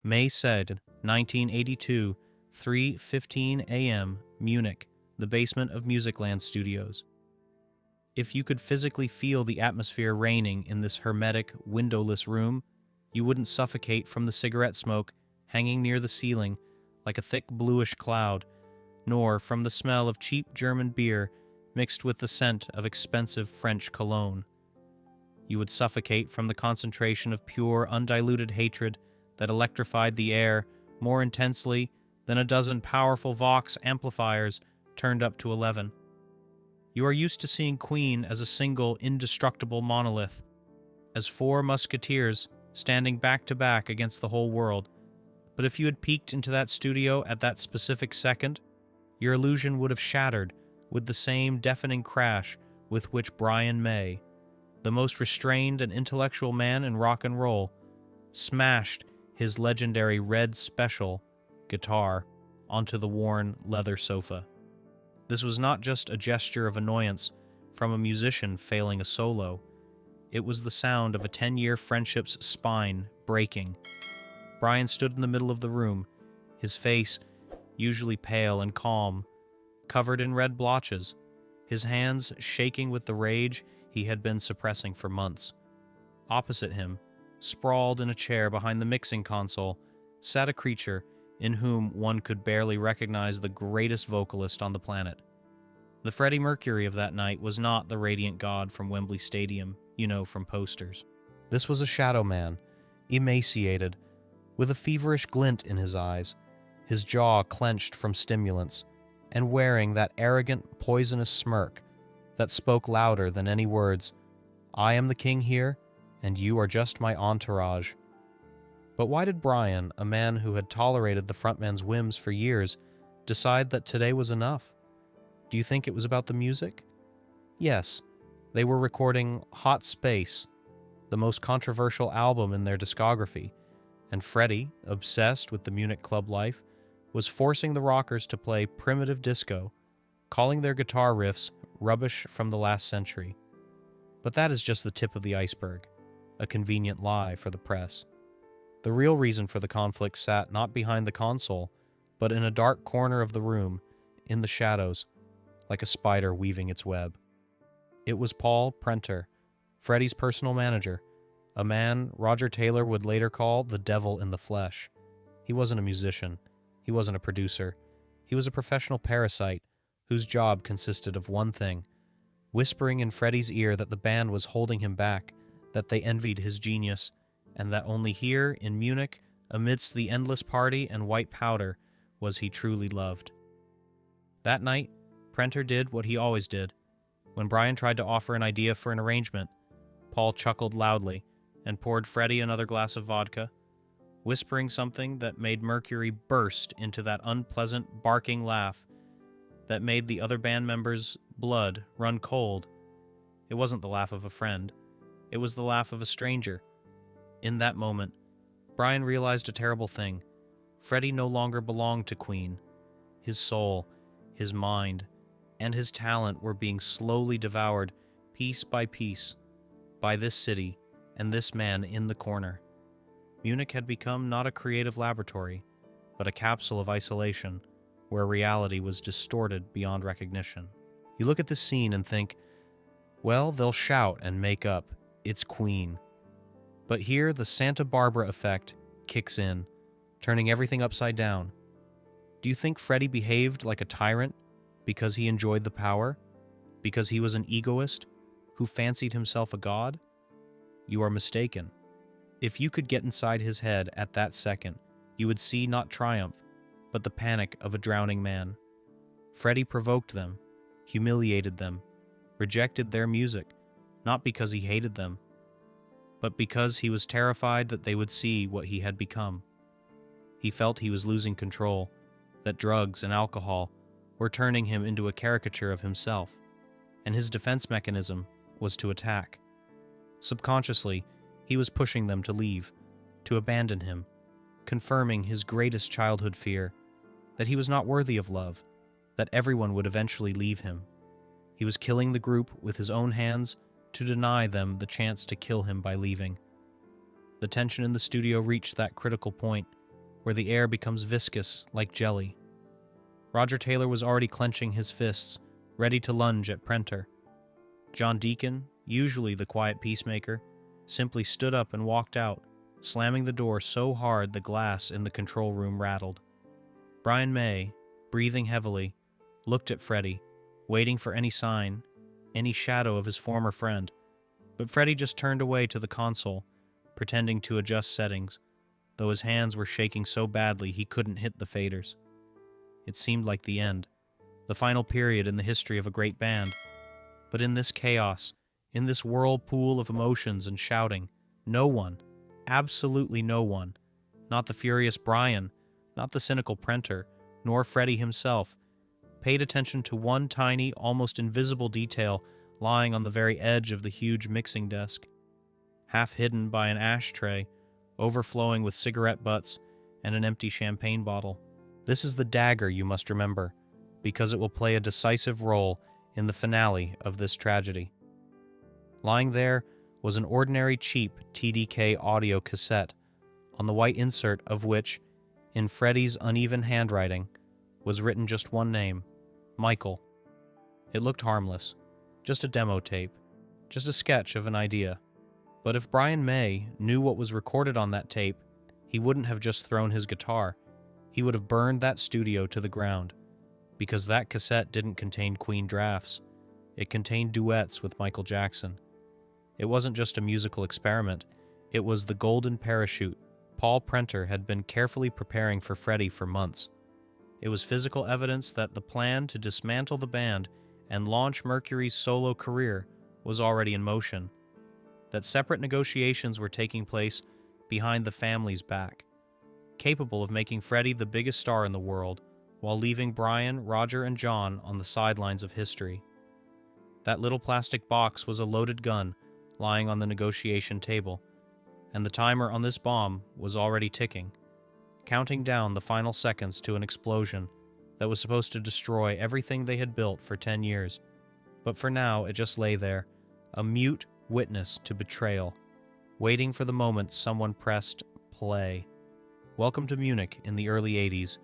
May said, 1982, 3:15 a.m., Munich, the basement of Musicland Studios. If you could physically feel the atmosphere reigning in this hermetic, windowless room, you wouldn't suffocate from the cigarette smoke hanging near the ceiling like a thick bluish cloud, nor from the smell of cheap German beer mixed with the scent of expensive French cologne. You would suffocate from the concentration of pure, undiluted hatred that electrified the air more intensely than a dozen powerful Vox amplifiers turned up to 11. You are used to seeing Queen as a single, indestructible monolith, as four musketeers standing back to back against the whole world. But if you had peeked into that studio at that specific second, your illusion would have shattered with the same deafening crash with which Brian May, the most restrained and intellectual man in rock and roll, smashed his legendary Red Special guitar onto the worn leather sofa. This was not just a gesture of annoyance from a musician failing a solo. It was the sound of a 10-year friendship's spine breaking. Brian stood in the middle of the room, his face, usually pale and calm, covered in red blotches, his hands shaking with the rage he had been suppressing for months. Opposite him, sprawled in a chair behind the mixing console, sat a creature in whom one could barely recognize the greatest vocalist on the planet. The Freddie Mercury of that night was not the radiant god from Wembley Stadium, you know, from posters. This was a shadow man, emaciated, with a feverish glint in his eyes, his jaw clenched from stimulants, and wearing that arrogant, poisonous smirk that spoke louder than any words. I am the king here, and you are just my entourage. But why did Brian, a man who had tolerated the frontman's whims for years, decide that today was enough? Do you think it was about the music? Yes, they were recording Hot Space, the most controversial album in their discography, and Freddie, obsessed with the Munich club life, was forcing the rockers to play primitive disco, calling their guitar riffs rubbish from the last century. But that is just the tip of the iceberg, a convenient lie for the press. The real reason for the conflict sat not behind the console, but in a dark corner of the room, in the shadows, like a spider weaving its web. It was Paul Prenter, Freddie's personal manager, a man Roger Taylor would later call the devil in the flesh. He wasn't a musician. He wasn't a producer. He was a professional parasite whose job consisted of one thing: whispering in Freddie's ear that the band was holding him back, that they envied his genius, and that only here in Munich, amidst the endless party and white powder, was he truly loved. That night, Prenter did what he always did. When Brian tried to offer an idea for an arrangement, Paul chuckled loudly and poured Freddie another glass of vodka, whispering something that made Mercury burst into that unpleasant, barking laugh that made the other band members' blood run cold. It wasn't the laugh of a friend. It was the laugh of a stranger. In that moment, Brian realized a terrible thing. Freddie no longer belonged to Queen. His soul, his mind, and his talent were being slowly devoured, piece by piece, by this city and this man in the corner. Munich had become not a creative laboratory, but a capsule of isolation, where reality was distorted beyond recognition. You look at this scene and think, well, they'll shout and make up. It's Queen. But here the Santa Barbara effect kicks in, turning everything upside down. Do you think Freddie behaved like a tyrant because he enjoyed the power? Because he was an egoist who fancied himself a god? You are mistaken. If you could get inside his head at that second, you would see not triumph, but the panic of a drowning man. Freddie provoked them, humiliated them, rejected their music, not because he hated them, but because he was terrified that they would see what he had become. He felt he was losing control, that drugs and alcohol were turning him into a caricature of himself, and his defense mechanism was to attack. Subconsciously, he was pushing them to leave, to abandon him, confirming his greatest childhood fear, that he was not worthy of love, that everyone would eventually leave him. He was killing the group with his own hands to deny them the chance to kill him by leaving. The tension in the studio reached that critical point where the air becomes viscous like jelly. Roger Taylor was already clenching his fists, ready to lunge at Prenter. John Deacon, usually the quiet peacemaker, simply stood up and walked out, slamming the door so hard the glass in the control room rattled. Brian May, breathing heavily, looked at Freddie, waiting for any sign, any shadow of his former friend, but Freddie just turned away to the console, pretending to adjust settings, though his hands were shaking so badly he couldn't hit the faders. It seemed like the end, the final period in the history of a great band. But in this chaos, in this whirlpool of emotions and shouting, no one, absolutely no one, not the furious Brian, not the cynical Prenter, nor Freddie himself, paid attention to one tiny, almost invisible detail lying on the very edge of the huge mixing desk, half hidden by an ashtray, overflowing with cigarette butts and an empty champagne bottle. This is the dagger you must remember, because it will play a decisive role in the finale of this tragedy. Lying there was an ordinary cheap TDK audio cassette, on the white insert of which, in Freddie's uneven handwriting, was written just one name, Michael. It looked harmless, just a demo tape, just a sketch of an idea. But if Brian May knew what was recorded on that tape, he wouldn't have just thrown his guitar. He would have burned that studio to the ground, because that cassette didn't contain Queen drafts. It contained duets with Michael Jackson. It wasn't just a musical experiment. It was the golden parachute Paul Prenter had been carefully preparing for Freddie for months. It was physical evidence that the plan to dismantle the band and launch Mercury's solo career was already in motion, that separate negotiations were taking place behind the family's back, capable of making Freddie the biggest star in the world, while leaving Brian, Roger, and John on the sidelines of history. That little plastic box was a loaded gun lying on the negotiation table, and the timer on this bomb was already ticking, counting down the final seconds to an explosion that was supposed to destroy everything they had built for 10 years. But for now, it just lay there, a mute witness to betrayal, waiting for the moment someone pressed play. Welcome to Munich in the early 80s,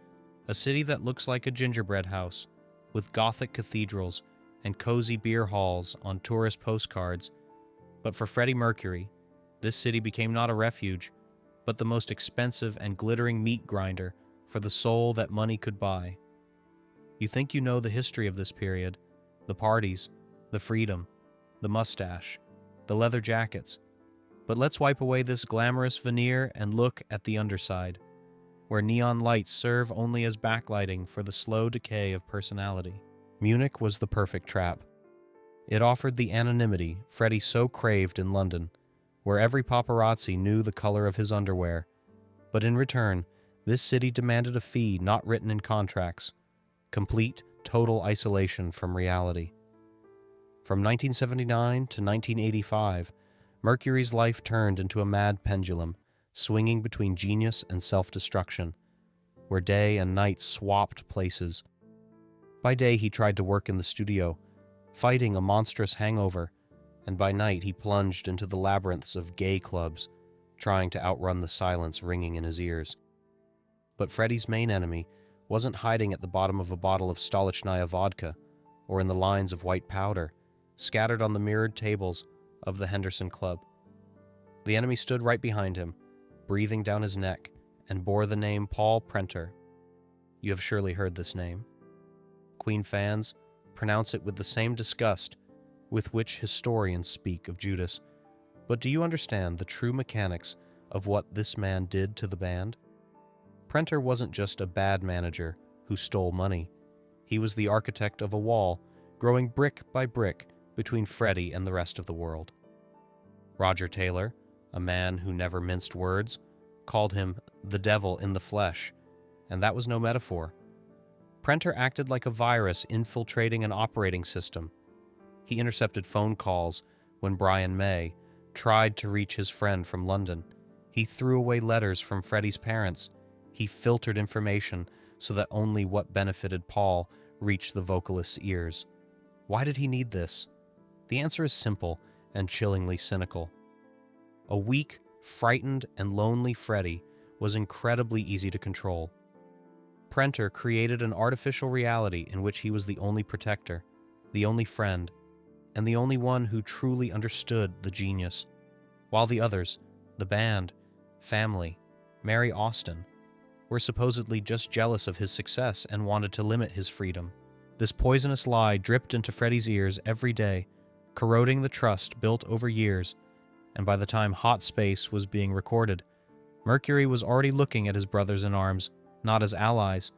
a city that looks like a gingerbread house, with Gothic cathedrals and cozy beer halls on tourist postcards. But for Freddie Mercury, this city became not a refuge, but the most expensive and glittering meat grinder for the soul that money could buy. You think you know the history of this period, the parties, the freedom, the mustache, the leather jackets, but let's wipe away this glamorous veneer and look at the underside, where neon lights serve only as backlighting for the slow decay of personality. Munich was the perfect trap. It offered the anonymity Freddie so craved in London, where every paparazzi knew the color of his underwear. But in return, this city demanded a fee not written in contracts, complete, total isolation from reality. From 1979 to 1985, Mercury's life turned into a mad pendulum, swinging between genius and self-destruction, where day and night swapped places. By day he tried to work in the studio, fighting a monstrous hangover, and by night he plunged into the labyrinths of gay clubs, trying to outrun the silence ringing in his ears. But Freddie's main enemy wasn't hiding at the bottom of a bottle of Stolichnaya vodka, or in the lines of white powder, scattered on the mirrored tables of the Henderson Club. The enemy stood right behind him, breathing down his neck, and bore the name Paul Prenter. You have surely heard this name. Queen fans pronounce it with the same disgust with which historians speak of Judas. But do you understand the true mechanics of what this man did to the band? Prenter wasn't just a bad manager who stole money. He was the architect of a wall, growing brick by brick between Freddie and the rest of the world. Roger Taylor, a man who never minced words, called him the devil in the flesh, and that was no metaphor. Prenter acted like a virus infiltrating an operating system. He intercepted phone calls when Brian May tried to reach his friend from London. He threw away letters from Freddie's parents. He filtered information so that only what benefited Paul reached the vocalist's ears. Why did he need this? The answer is simple and chillingly cynical. A weak, frightened, and lonely Freddie was incredibly easy to control. Prenter created an artificial reality in which he was the only protector, the only friend, and the only one who truly understood the genius, while the others, the band, family, Mary Austin, were supposedly just jealous of his success and wanted to limit his freedom. This poisonous lie dripped into Freddie's ears every day, corroding the trust built over years, and by the time Hot Space was being recorded, Mercury was already looking at his brothers in arms, not as allies,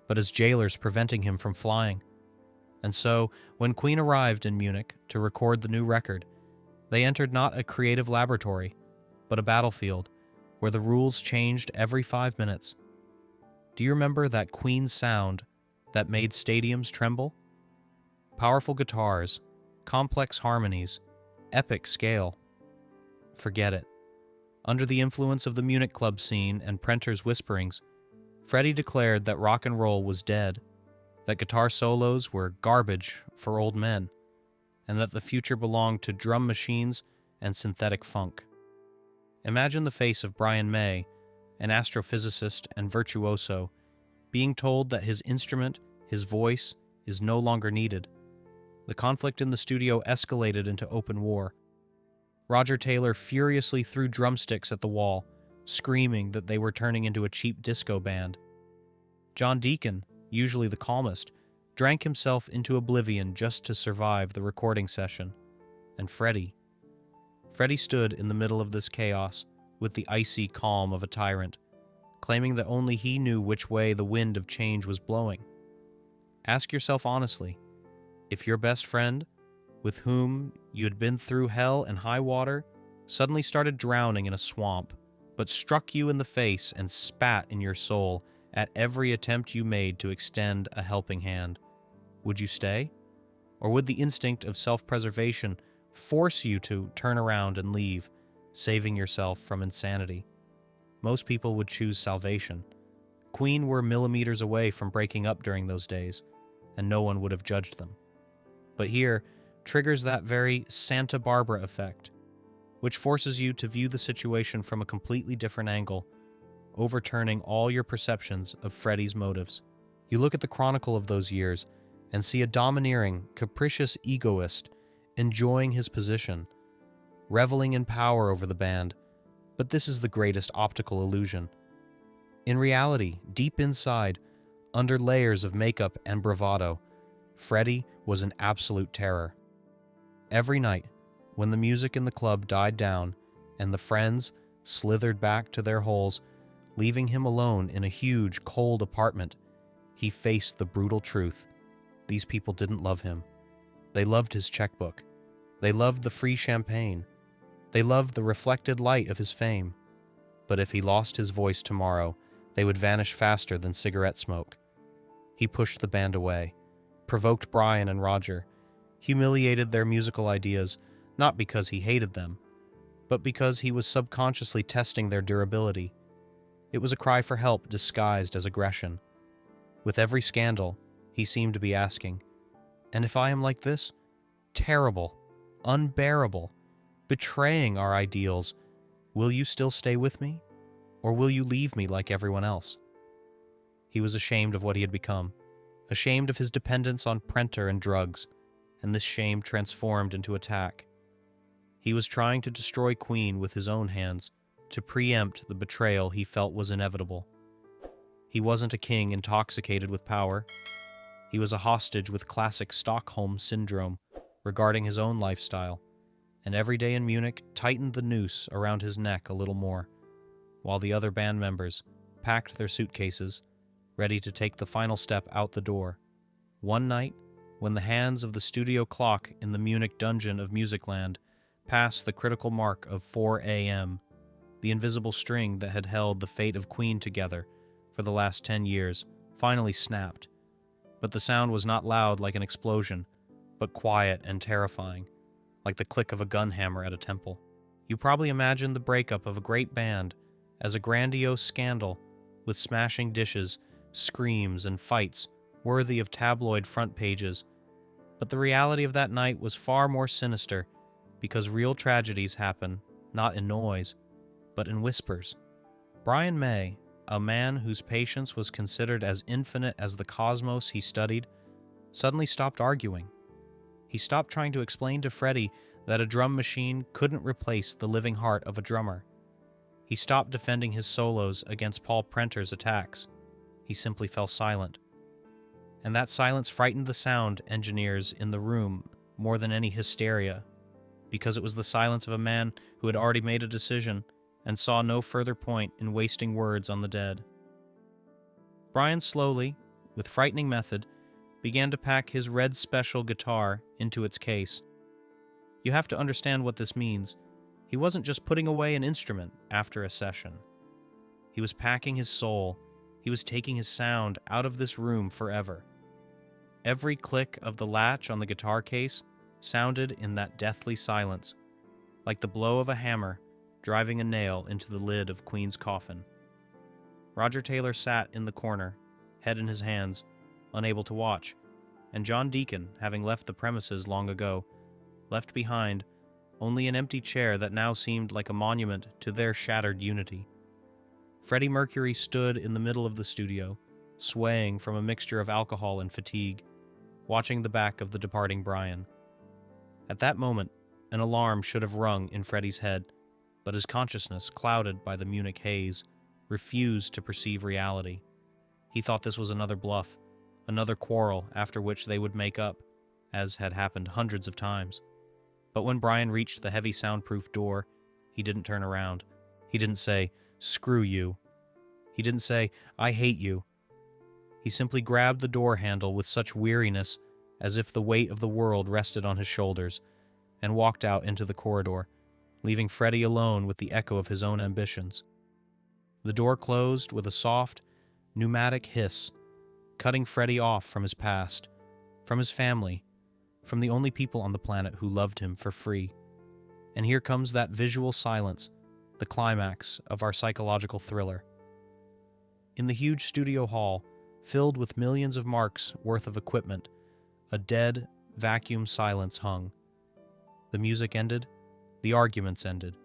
but as jailers preventing him from flying. And so, when Queen arrived in Munich to record the new record, they entered not a creative laboratory, but a battlefield, where the rules changed every 5 minutes. Do you remember that Queen sound that made stadiums tremble? Powerful guitars, complex harmonies, epic scale. Forget it. Under the influence of the Munich club scene and Prenter's whisperings, Freddie declared that rock and roll was dead, that guitar solos were garbage for old men, and that the future belonged to drum machines and synthetic funk. Imagine the face of Brian May, an astrophysicist and virtuoso, being told that his instrument, his voice, is no longer needed. The conflict in the studio escalated into open war. Roger Taylor furiously threw drumsticks at the wall, screaming that they were turning into a cheap disco band. John Deacon, usually the calmest, drank himself into oblivion just to survive the recording session. And Freddie stood in the middle of this chaos with the icy calm of a tyrant, claiming that only he knew which way the wind of change was blowing. Ask yourself honestly, if your best friend, with whom you had been through hell and high water, suddenly started drowning in a swamp, but struck you in the face and spat in your soul at every attempt you made to extend a helping hand, would you stay? Or would the instinct of self-preservation force you to turn around and leave, saving yourself from insanity? Most people would choose salvation. Queen were millimeters away from breaking up during those days, and no one would have judged them. But here triggers that very Santa Barbara effect, which forces you to view the situation from a completely different angle, overturning all your perceptions of Freddie's motives. You look at the chronicle of those years and see a domineering, capricious egoist enjoying his position, reveling in power over the band. But this is the greatest optical illusion. In reality, deep inside, under layers of makeup and bravado, Freddie was an absolute terror. Every night, when the music in the club died down and the friends slithered back to their holes, leaving him alone in a huge, cold apartment, he faced the brutal truth. These people didn't love him. They loved his checkbook. They loved the free champagne. They loved the reflected light of his fame. But if he lost his voice tomorrow, they would vanish faster than cigarette smoke. He pushed the band away, provoked Brian and Roger, humiliated their musical ideas, not because he hated them, but because he was subconsciously testing their durability. It was a cry for help disguised as aggression. With every scandal, he seemed to be asking, "And if I am like this? Terrible, unbearable, betraying our ideals, will you still stay with me? Or will you leave me like everyone else?" He was ashamed of what he had become, ashamed of his dependence on Prenter and drugs, and this shame transformed into attack. He was trying to destroy Queen with his own hands, to preempt the betrayal he felt was inevitable. He wasn't a king intoxicated with power. He was a hostage with classic Stockholm syndrome regarding his own lifestyle, and every day in Munich tightened the noose around his neck a little more, while the other band members packed their suitcases, ready to take the final step out the door. One night, when the hands of the studio clock in the Munich dungeon of Musicland passed the critical mark of 4 a.m., the invisible string that had held the fate of Queen together for the last 10 years finally snapped. But the sound was not loud like an explosion, but quiet and terrifying, like the click of a gun hammer at a temple. You probably imagine the breakup of a great band as a grandiose scandal with smashing dishes, screams, and fights worthy of tabloid front pages. But the reality of that night was far more sinister, because real tragedies happen not in noise, but in whispers. Brian May, a man whose patience was considered as infinite as the cosmos he studied, suddenly stopped arguing. He stopped trying to explain to Freddie that a drum machine couldn't replace the living heart of a drummer. He stopped defending his solos against Paul Prenter's attacks. He simply fell silent. And that silence frightened the sound engineers in the room more than any hysteria, because it was the silence of a man who had already made a decision and saw no further point in wasting words on the dead. Brian slowly, with frightening method, began to pack his red special guitar into its case. You have to understand what this means. He wasn't just putting away an instrument after a session. He was packing his soul. He was taking his sound out of this room forever. Every click of the latch on the guitar case sounded in that deathly silence, like the blow of a hammer driving a nail into the lid of Queen's coffin. Roger Taylor sat in the corner, head in his hands, unable to watch, and John Deacon, having left the premises long ago, left behind only an empty chair that now seemed like a monument to their shattered unity. Freddie Mercury stood in the middle of the studio, swaying from a mixture of alcohol and fatigue, watching the back of the departing Brian. At that moment, an alarm should have rung in Freddie's head, but his consciousness, clouded by the Munich haze, refused to perceive reality. He thought this was another bluff, another quarrel after which they would make up, as had happened hundreds of times. But when Brian reached the heavy soundproof door, he didn't turn around. He didn't say, "Screw you." He didn't say, "I hate you." He simply grabbed the door handle with such weariness as if the weight of the world rested on his shoulders, and walked out into the corridor, leaving Freddie alone with the echo of his own ambitions. The door closed with a soft, pneumatic hiss, cutting Freddie off from his past, from his family, from the only people on the planet who loved him for free. And here comes that visual silence, the climax of our psychological thriller. In the huge studio hall, filled with millions of marks worth of equipment, a dead, vacuum silence hung. The music ended, the arguments ended.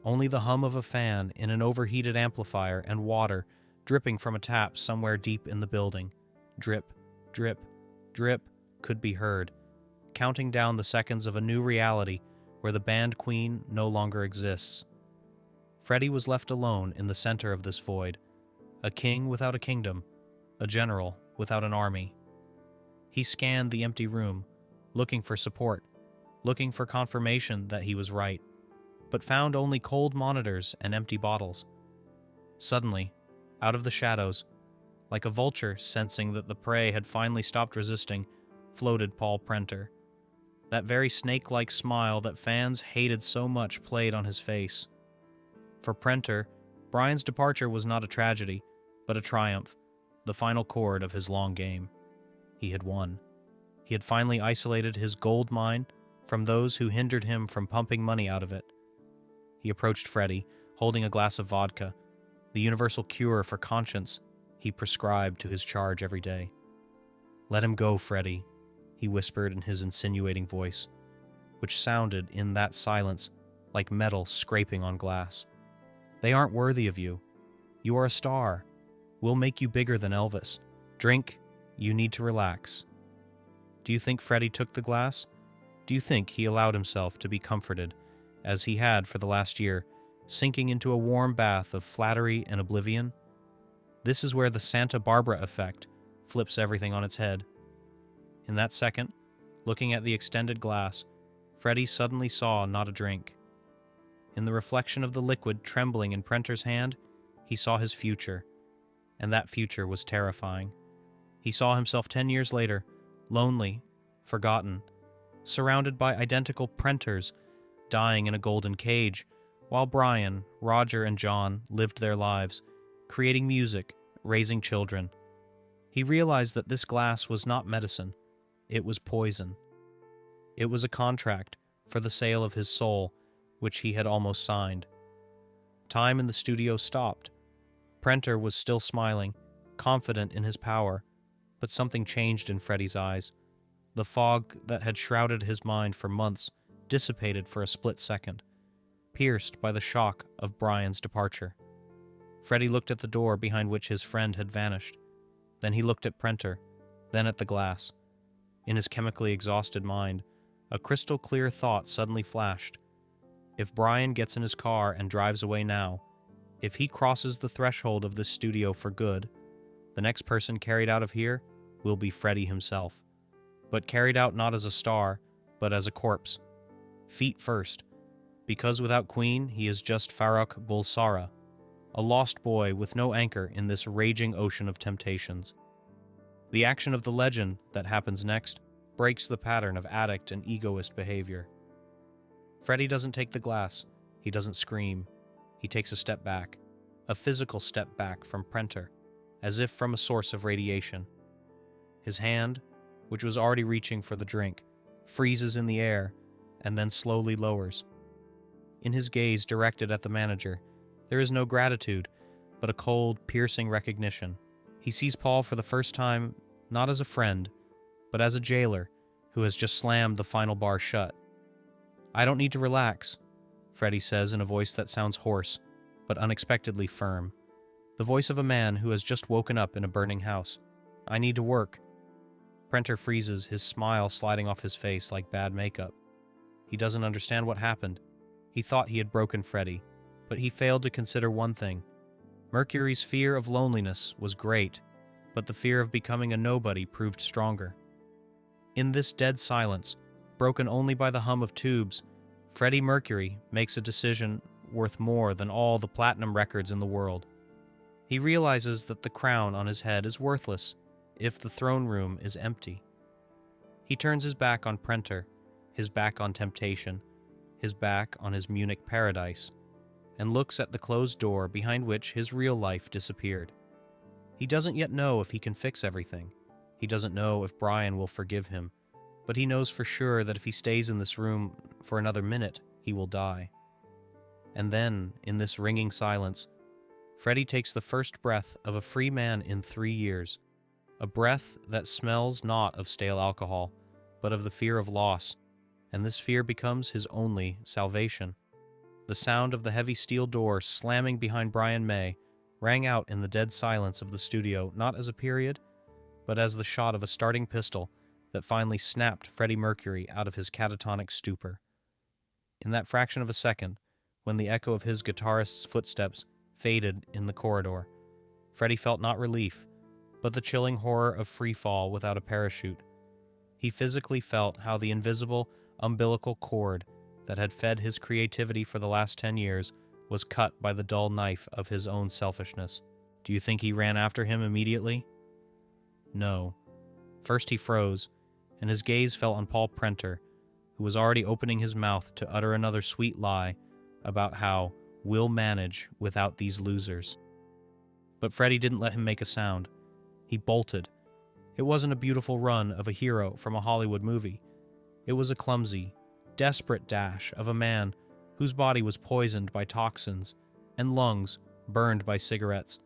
Only the hum of a fan in an overheated amplifier and water dripping from a tap somewhere deep in the building, drip, drip, drip, could be heard, counting down the seconds of a new reality where the band queen no longer exists. Freddie was left alone in the center of this void, a king without a kingdom, a general without an army. He scanned the empty room, looking for support, looking for confirmation that he was right, but found only cold monitors and empty bottles. Suddenly, out of the shadows, like a vulture sensing that the prey had finally stopped resisting, floated Paul Prenter. That very snake-like smile that fans hated so much played on his face. For Prenter, Brian's departure was not a tragedy, but a triumph, the final chord of his long game. He had won. He had finally isolated his gold mine from those who hindered him from pumping money out of it. He approached Freddie, holding a glass of vodka, the universal cure for conscience he prescribed to his charge every day. "Let him go, Freddie," he whispered in his insinuating voice, which sounded in that silence like metal scraping on glass. "They aren't worthy of you. You are a star. We'll make you bigger than Elvis. Drink. You need to relax." Do you think Freddie took the glass? Do you think he allowed himself to be comforted, as he had for the last year, sinking into a warm bath of flattery and oblivion? This is where the Santa Barbara effect flips everything on its head. In that second, looking at the extended glass, Freddie suddenly saw not a drink. In the reflection of the liquid trembling in Prenter's hand, he saw his future, and that future was terrifying. He saw himself 10 years later, lonely, forgotten, surrounded by identical Prenters, dying in a golden cage, while Brian, Roger, and John lived their lives, creating music, raising children. He realized that this glass was not medicine. It was poison. It was a contract for the sale of his soul, which he had almost signed. Time in the studio stopped. Prenter was still smiling, confident in his power, but something changed in Freddie's eyes. The fog that had shrouded his mind for months dissipated for a split second, pierced by the shock of Brian's departure. Freddie looked at the door behind which his friend had vanished. Then he looked at Prenter, then at the glass. In his chemically exhausted mind, a crystal-clear thought suddenly flashed. If Brian gets in his car and drives away now, if he crosses the threshold of this studio for good, the next person carried out of here will be Freddie himself. But carried out not as a star, but as a corpse. Feet first, because without Queen he is just Farrokh Bulsara, a lost boy with no anchor in this raging ocean of temptations. The action of the legend that happens next breaks the pattern of addict and egoist behavior. Freddie doesn't take the glass. He doesn't scream. He takes a step back, a physical step back from Prenter, as if from a source of radiation. His hand, which was already reaching for the drink, freezes in the air and then slowly lowers. In his gaze directed at the manager, there is no gratitude, but a cold, piercing recognition. He sees Paul for the first time not as a friend, but as a jailer who has just slammed the final bar shut. "I don't need to relax," Freddie says in a voice that sounds hoarse, but unexpectedly firm. The voice of a man who has just woken up in a burning house. "I need to work." Prenter freezes, his smile sliding off his face like bad makeup. He doesn't understand what happened. He thought he had broken Freddie, but he failed to consider one thing. Mercury's fear of loneliness was great, but the fear of becoming a nobody proved stronger. In this dead silence, broken only by the hum of tubes, Freddie Mercury makes a decision worth more than all the platinum records in the world. He realizes that the crown on his head is worthless if the throne room is empty. He turns his back on Prenter, his back on temptation, his back on his Munich paradise, and looks at the closed door behind which his real life disappeared. He doesn't yet know if he can fix everything. He doesn't know if Brian will forgive him, but he knows for sure that if he stays in this room for another minute, he will die. And then, in this ringing silence, Freddie takes the first breath of a free man in 3 years, a breath that smells not of stale alcohol, but of the fear of loss, and this fear becomes his only salvation. The sound of the heavy steel door slamming behind Brian May rang out in the dead silence of the studio not as a period, but as the shot of a starting pistol that finally snapped Freddie Mercury out of his catatonic stupor. In that fraction of a second, when the echo of his guitarist's footsteps faded in the corridor, Freddie felt not relief, but the chilling horror of free fall without a parachute. He physically felt how the invisible umbilical cord that had fed his creativity for the last 10 years was cut by the dull knife of his own selfishness. Do you think he ran after him immediately? No. First he froze, and his gaze fell on Paul Prenter, who was already opening his mouth to utter another sweet lie about how we'll manage without these losers. But Freddie didn't let him make a sound. He bolted. It wasn't a beautiful run of a hero from a Hollywood movie. It was a clumsy, desperate dash of a man whose body was poisoned by toxins and lungs burned by cigarettes.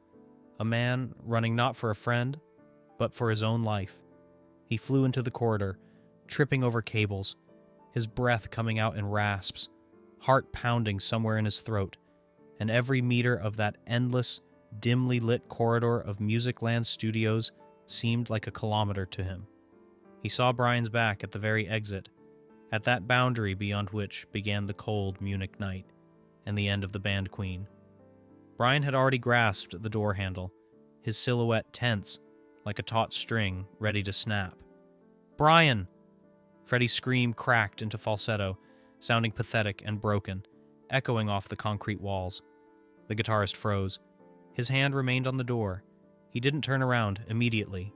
A man running not for a friend, but for his own life. He flew into the corridor, tripping over cables, his breath coming out in rasps, heart pounding somewhere in his throat, and every meter of that endless, dimly lit corridor of Musicland Studios seemed like a kilometer to him. He saw Brian's back at the very exit, at that boundary beyond which began the cold Munich night and the end of the Band Queen. Brian had already grasped the door handle, his silhouette tense like a taut string ready to snap. "Brian!" Freddie's scream cracked into falsetto, sounding pathetic and broken, echoing off the concrete walls. The guitarist froze. His hand remained on the door. He didn't turn around immediately.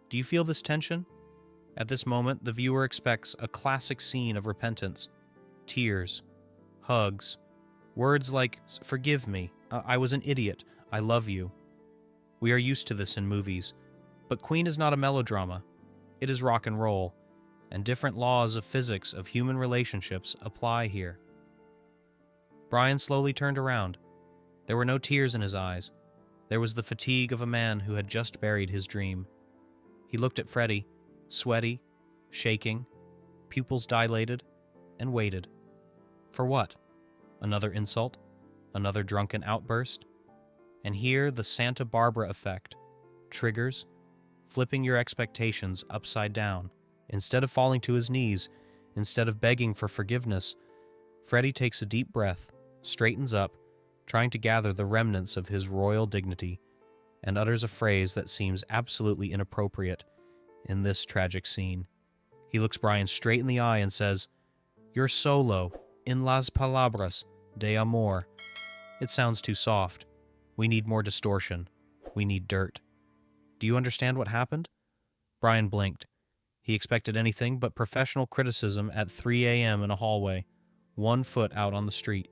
Do you feel this tension? At this moment, the viewer expects a classic scene of repentance. Tears, hugs, words like, "Forgive me, I was an idiot, I love you." We are used to this in movies, but Queen is not a melodrama. It is rock and roll, and different laws of physics of human relationships apply here. Brian slowly turned around. There were no tears in his eyes. There was the fatigue of a man who had just buried his dream. He looked at Freddie, sweaty, shaking, pupils dilated, and waited. For what? Another insult? Another drunken outburst? And here the Santa Barbara effect triggers, flipping your expectations upside down. Instead of falling to his knees, instead of begging for forgiveness, Freddie takes a deep breath, straightens up, trying to gather the remnants of his royal dignity, and utters a phrase that seems absolutely inappropriate in this tragic scene. He looks Brian straight in the eye and says, "Your solo, in las palabras de amor." It sounds too soft. We need more distortion. We need dirt. Do you understand what happened? Brian blinked. He expected anything but professional criticism at 3 a.m. in a hallway, 1 foot out on the street.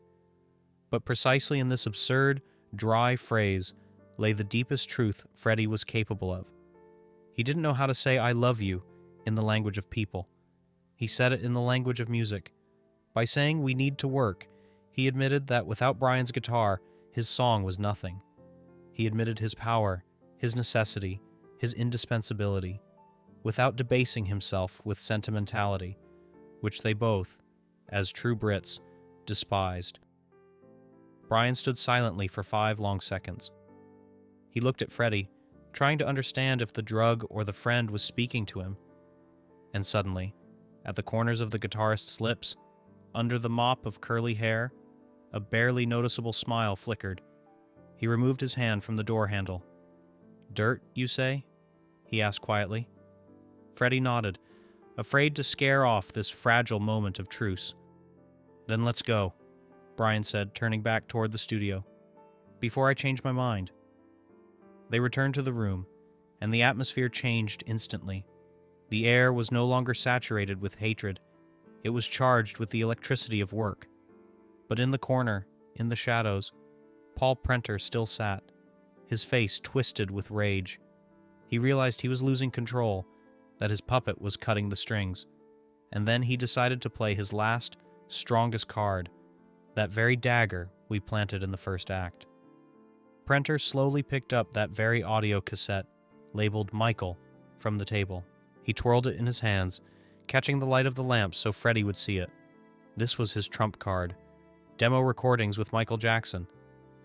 But precisely in this absurd, dry phrase lay the deepest truth Freddie was capable of. He didn't know how to say "I love you" in the language of people. He said it in the language of music. By saying "we need to work," he admitted that without Brian's guitar, his song was nothing. He admitted his power, his necessity, his indispensability, without debasing himself with sentimentality, which they both, as true Brits, despised. Brian stood silently for 5 long seconds. He looked at Freddie, trying to understand if the drug or the friend was speaking to him. And suddenly, at the corners of the guitarist's lips, under the mop of curly hair, a barely noticeable smile flickered. He removed his hand from the door handle. "Dirt, you say?" he asked quietly. Freddie nodded, afraid to scare off this fragile moment of truce. "Then let's go," Brian said, turning back toward the studio. "Before I change my mind." They returned to the room, and the atmosphere changed instantly. The air was no longer saturated with hatred. It was charged with the electricity of work. But in the corner, in the shadows, Paul Prenter still sat, his face twisted with rage. He realized he was losing control, that his puppet was cutting the strings, and then he decided to play his last, strongest card, that very dagger we planted in the first act. Prenter slowly picked up that very audio cassette, labeled Michael, from the table. He twirled it in his hands, catching the light of the lamp so Freddie would see it. This was his trump card. Demo recordings with Michael Jackson.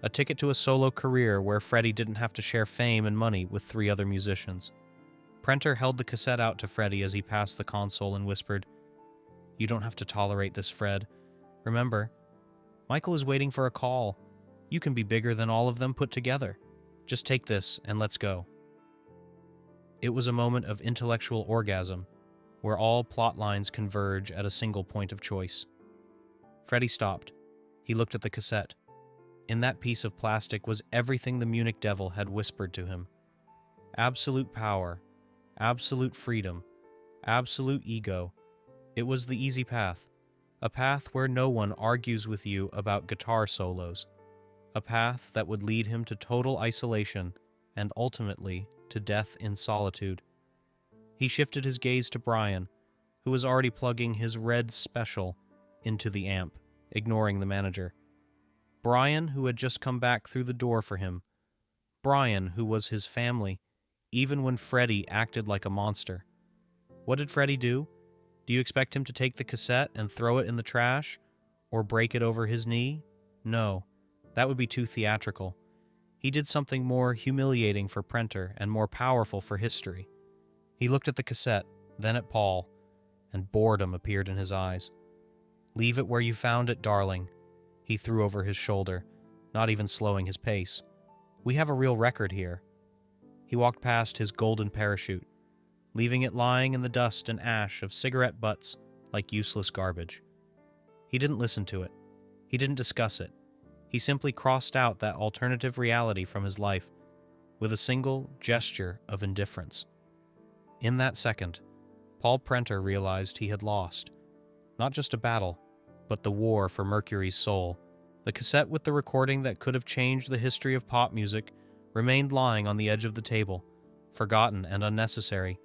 A ticket to a solo career where Freddie didn't have to share fame and money with 3 other musicians. Prenter held the cassette out to Freddie as he passed the console and whispered, "You don't have to tolerate this, Fred. Remember, Michael is waiting for a call. You can be bigger than all of them put together. Just take this and let's go." It was a moment of intellectual orgasm, where all plot lines converge at a single point of choice. Freddie stopped. He looked at the cassette. In that piece of plastic was everything the Munich devil had whispered to him. Absolute power, absolute freedom, absolute ego. It was the easy path, a path where no one argues with you about guitar solos, a path that would lead him to total isolation and ultimately to death in solitude. He shifted his gaze to Brian, who was already plugging his red special into the amp, ignoring the manager. Brian, who had just come back through the door for him. Brian, who was his family, even when Freddie acted like a monster. What did Freddie do? Do you expect him to take the cassette and throw it in the trash? Or break it over his knee? No, that would be too theatrical. He did something more humiliating for Prenter and more powerful for history. He looked at the cassette, then at Paul, and boredom appeared in his eyes. "Leave it where you found it, darling," he threw over his shoulder, not even slowing his pace. "We have a real record here." He walked past his golden parachute, leaving it lying in the dust and ash of cigarette butts like useless garbage. He didn't listen to it. He didn't discuss it. He simply crossed out that alternative reality from his life with a single gesture of indifference. In that second, Paul Prenter realized he had lost, not just a battle, but the war for Mercury's soul. The cassette with the recording that could have changed the history of pop music remained lying on the edge of the table, forgotten and unnecessary,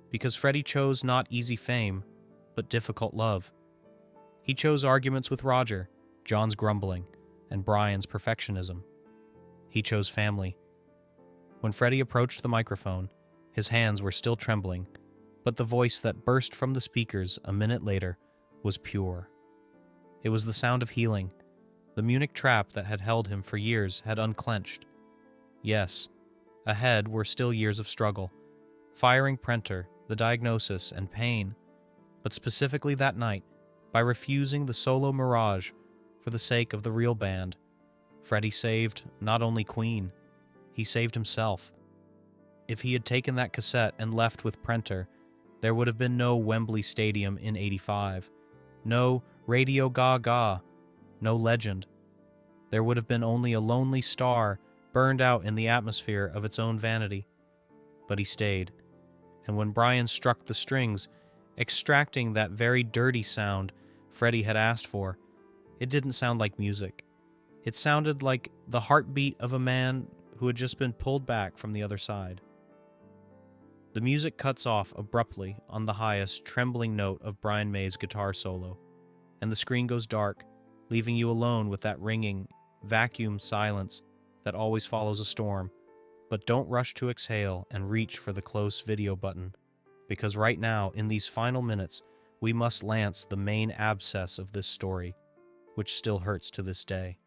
because Freddie chose not easy fame, but difficult love. He chose arguments with Roger, John's grumbling, and Brian's perfectionism. He chose family. When Freddie approached the microphone, his hands were still trembling, but the voice that burst from the speakers a minute later was pure. It was the sound of healing. The Munich trap that had held him for years had unclenched. Yes, ahead were still years of struggle, firing Prenter, the diagnosis, and pain, but specifically that night, by refusing the solo mirage for the sake of the real band, Freddie saved not only Queen, he saved himself. If he had taken that cassette and left with Prenter, there would have been no Wembley Stadium in '85, no Radio Gaga, no legend. There would have been only a lonely star burned out in the atmosphere of its own vanity. But he stayed, and when Brian struck the strings, extracting that very dirty sound Freddie had asked for, it didn't sound like music. It sounded like the heartbeat of a man who had just been pulled back from the other side. The music cuts off abruptly on the highest, trembling note of Brian May's guitar solo, and the screen goes dark, leaving you alone with that ringing, vacuum silence that always follows a storm. But don't rush to exhale and reach for the close video button, because right now, in these final minutes, we must lance the main abscess of this story, which still hurts to this day.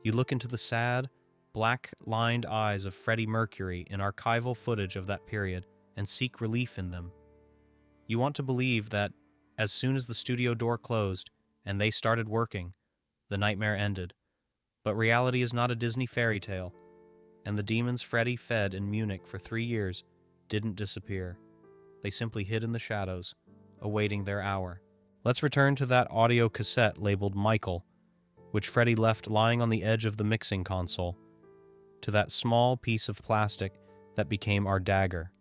You look into the sad, black-lined eyes of Freddie Mercury in archival footage of that period and seek relief in them. You want to believe that as soon as the studio door closed and they started working, the nightmare ended. But reality is not a Disney fairy tale, and the demons Freddie fed in Munich for 3 years didn't disappear. They simply hid in the shadows, awaiting their hour. Let's return to that audio cassette labeled Michael, which Freddie left lying on the edge of the mixing console, to that small piece of plastic that became our dagger.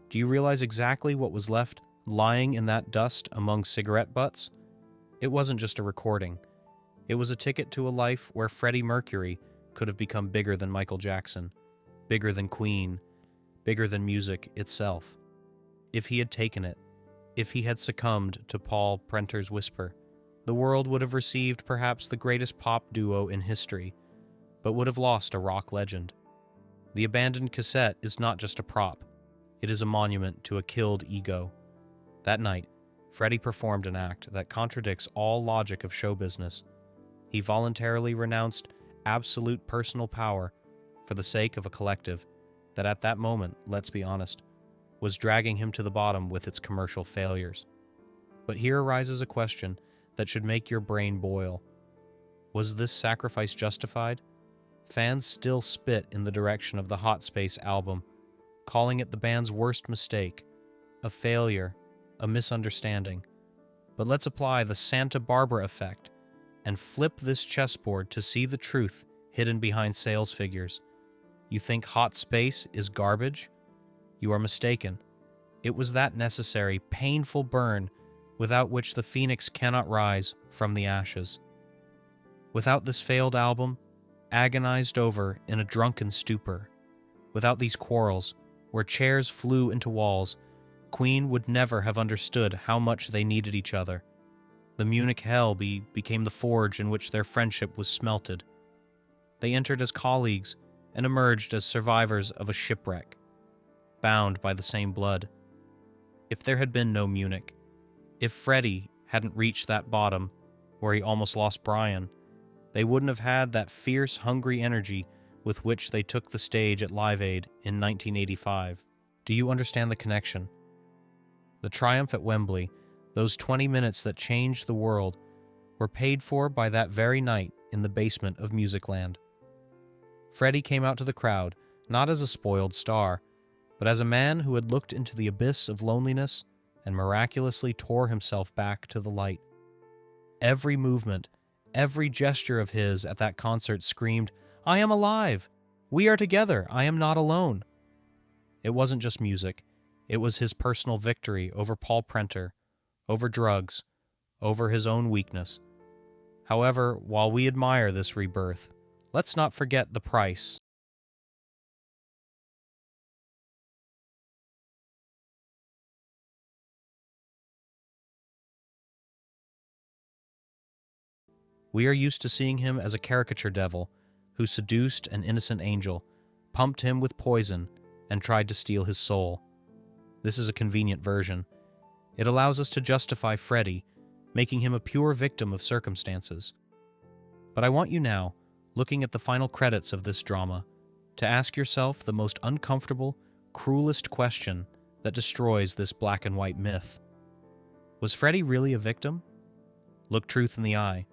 Do you realize exactly what was left lying in that dust among cigarette butts? It wasn't just a recording. It was a ticket to a life where Freddie Mercury could have become bigger than Michael Jackson, bigger than Queen, bigger than music itself. If he had taken it, if he had succumbed to Paul Prenter's whisper, the world would have received perhaps the greatest pop duo in history, but would have lost a rock legend. The abandoned cassette is not just a prop. It is a monument to a killed ego. That night, Freddie performed an act that contradicts all logic of show business. He voluntarily renounced absolute personal power for the sake of a collective that at that moment, let's be honest, was dragging him to the bottom with its commercial failures. But here arises a question that should make your brain boil. Was this sacrifice justified? Fans still spit in the direction of the Hot Space album, calling it the band's worst mistake, a failure, a misunderstanding. But let's apply the Santa Barbara effect and flip this chessboard to see the truth hidden behind sales figures. You think Hot Space is garbage? You are mistaken. It was that necessary, painful burn without which the phoenix cannot rise from the ashes. Without this failed album, agonized over in a drunken stupor, without these quarrels, where chairs flew into walls, Queen would never have understood how much they needed each other. The Munich hell became the forge in which their friendship was smelted. They entered as colleagues and emerged as survivors of a shipwreck, bound by the same blood. If there had been no Munich, if Freddie hadn't reached that bottom where he almost lost Brian, they wouldn't have had that fierce, hungry energy with which they took the stage at Live Aid in 1985. Do you understand the connection? The triumph at Wembley, those 20 minutes that changed the world, were paid for by that very night in the basement of Musicland. Freddie came out to the crowd, not as a spoiled star, but as a man who had looked into the abyss of loneliness and miraculously tore himself back to the light. Every movement, every gesture of his at that concert screamed, "I am alive! We are together! I am not alone!" It wasn't just music. It was his personal victory over Paul Prenter, over drugs, over his own weakness. However, while we admire this rebirth, let's not forget the price. We are used to seeing him as a caricature devil who seduced an innocent angel, pumped him with poison, and tried to steal his soul. This is a convenient version. It allows us to justify Freddie, making him a pure victim of circumstances. But I want you now, looking at the final credits of this drama, to ask yourself the most uncomfortable, cruelest question that destroys this black and white myth. Was Freddie really a victim? Look truth in the eye.